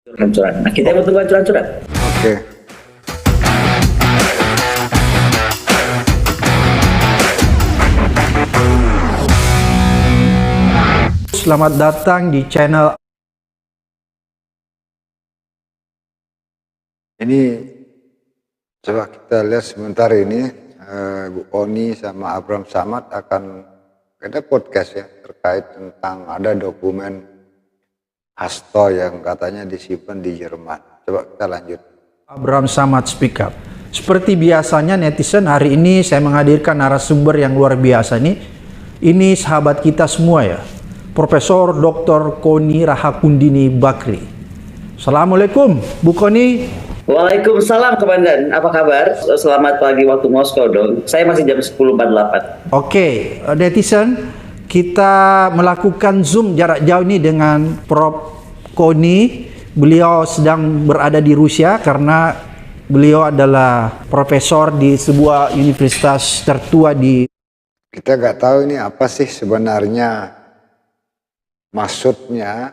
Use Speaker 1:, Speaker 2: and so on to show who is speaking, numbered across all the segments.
Speaker 1: Curan-curan. Nah, kita mau tunggu curan-curan.
Speaker 2: Oke.
Speaker 3: Selamat datang di channel.
Speaker 2: Ini coba kita lihat sebentar ini Bu Oni sama Abraham Samad akan ada podcast ya terkait tentang ada dokumen Hasto yang katanya disimpan di Jerman. Coba kita lanjut.
Speaker 3: Abraham Samad speak up. Seperti biasanya netizen, hari ini saya menghadirkan narasumber yang luar biasa nih. Ini sahabat kita semua ya, Profesor Dr. Koni Rahakundini Bakri. Assalamualaikum Bu Koni.
Speaker 1: Waalaikumsalam Komandan, apa kabar? Selamat pagi waktu Moskow dong. Saya masih jam 10.48.
Speaker 3: Oke, netizen, kita melakukan Zoom jarak jauh ini dengan Prof. Koni. Beliau sedang berada di Rusia karena beliau adalah profesor di sebuah universitas tertua di...
Speaker 2: Kita nggak tahu ini apa sih sebenarnya maksudnya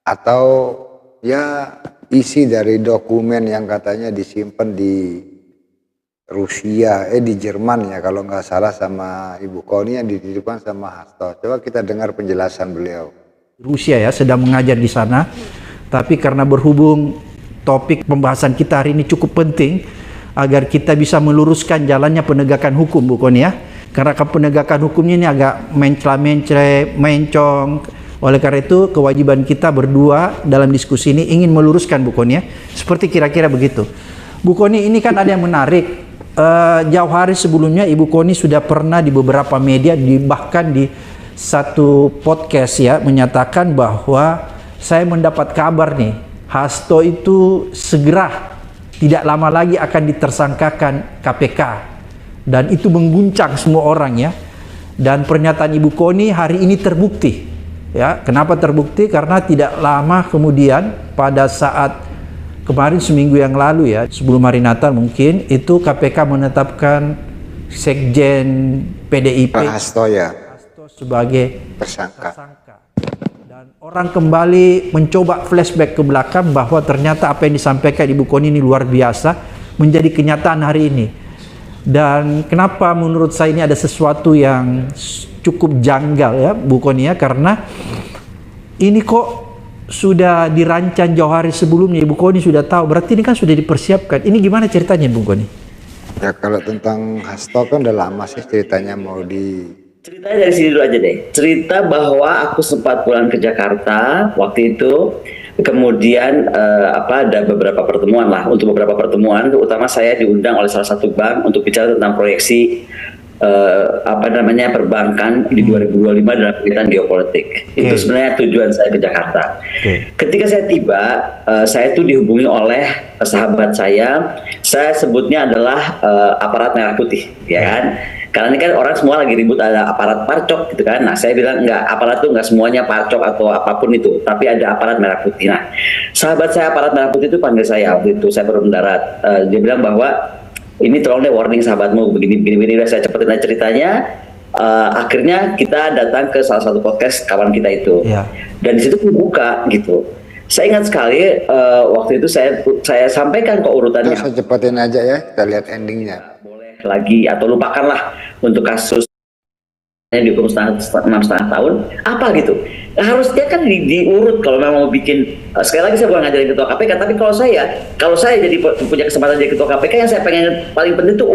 Speaker 2: atau ya isi dari dokumen yang katanya disimpan di Rusia, di Jerman ya kalau nggak salah sama Ibu Koni yang dititipkan sama Hasto. Coba kita dengar penjelasan beliau.
Speaker 3: Rusia ya, sedang mengajar di sana. Tapi karena berhubung topik pembahasan kita hari ini cukup penting agar kita bisa meluruskan jalannya penegakan hukum Bu Koni ya. Karena penegakan hukumnya ini agak mencela-mencre, mencong. Oleh karena itu kewajiban kita berdua dalam diskusi ini ingin meluruskan Bu Koni ya. Seperti kira-kira begitu. Bu Koni, ini kan ada yang menarik. Jauh hari sebelumnya Ibu Koni sudah pernah di beberapa media, bahkan di satu podcast ya, menyatakan bahwa saya mendapat kabar nih, Hasto itu segera tidak lama lagi akan ditersangkakan KPK. Dan itu mengguncang semua orang ya. Dan pernyataan Ibu Koni hari ini terbukti. Ya, kenapa terbukti? Karena tidak lama kemudian pada saat kemarin seminggu yang lalu ya, sebelum hari Natal mungkin, itu KPK menetapkan Sekjen PDIP
Speaker 2: Pak Hasto ya,
Speaker 3: Hasto sebagai
Speaker 2: tersangka.
Speaker 3: Dan orang kembali mencoba flashback ke belakang bahwa ternyata apa yang disampaikan Ibu Koni ini luar biasa menjadi kenyataan hari ini. Dan kenapa menurut saya ini ada sesuatu yang cukup janggal ya Bu Koni ya, karena ini kok sudah dirancang jauh hari sebelumnya, Ibu Koni sudah tahu, berarti ini kan sudah dipersiapkan. Ini gimana ceritanya Bu Koni?
Speaker 2: Ya kalau tentang Hasto kan udah lama sih ceritanya mau
Speaker 1: Ceritanya dari sini dulu aja deh. Cerita bahwa aku sempat pulang ke Jakarta waktu itu. Kemudian ada beberapa pertemuan lah. Untuk beberapa pertemuan, terutama saya diundang oleh salah satu bank untuk bicara tentang proyeksi perbankan di 2025 dalam kaitan geopolitik. Itu sebenarnya tujuan saya ke Jakarta. Ketika saya tiba, saya tuh dihubungi oleh sahabat saya sebutnya adalah aparat merah putih, ya kan? Karena ini kan orang semua lagi ribut ada aparat parcok gitu kan. Nah saya bilang enggak, aparat itu enggak semuanya parcok atau apapun itu, tapi ada aparat merah putih. Nah sahabat saya aparat merah putih itu panggil saya waktu itu, saya baru mendarat. Dia bilang bahwa ini tolong deh warning sahabatmu begini, udah saya cepetin aja ceritanya. Akhirnya kita datang ke salah satu podcast kawan kita itu, dan di situ buka gitu. Saya ingat sekali waktu itu saya sampaikan ke urutannya.
Speaker 2: Saya cepetin aja ya, kita lihat endingnya.
Speaker 1: Boleh lagi atau lupakanlah untuk kasus yang dihukum 6,5 tahun apa gitu. Nah, harusnya kan diurut kalau memang mau bikin. Sekali lagi saya bukan ngajarin ketua KPK, tapi kalau saya jadi punya kesempatan jadi ketua KPK, yang saya pengen paling penting itu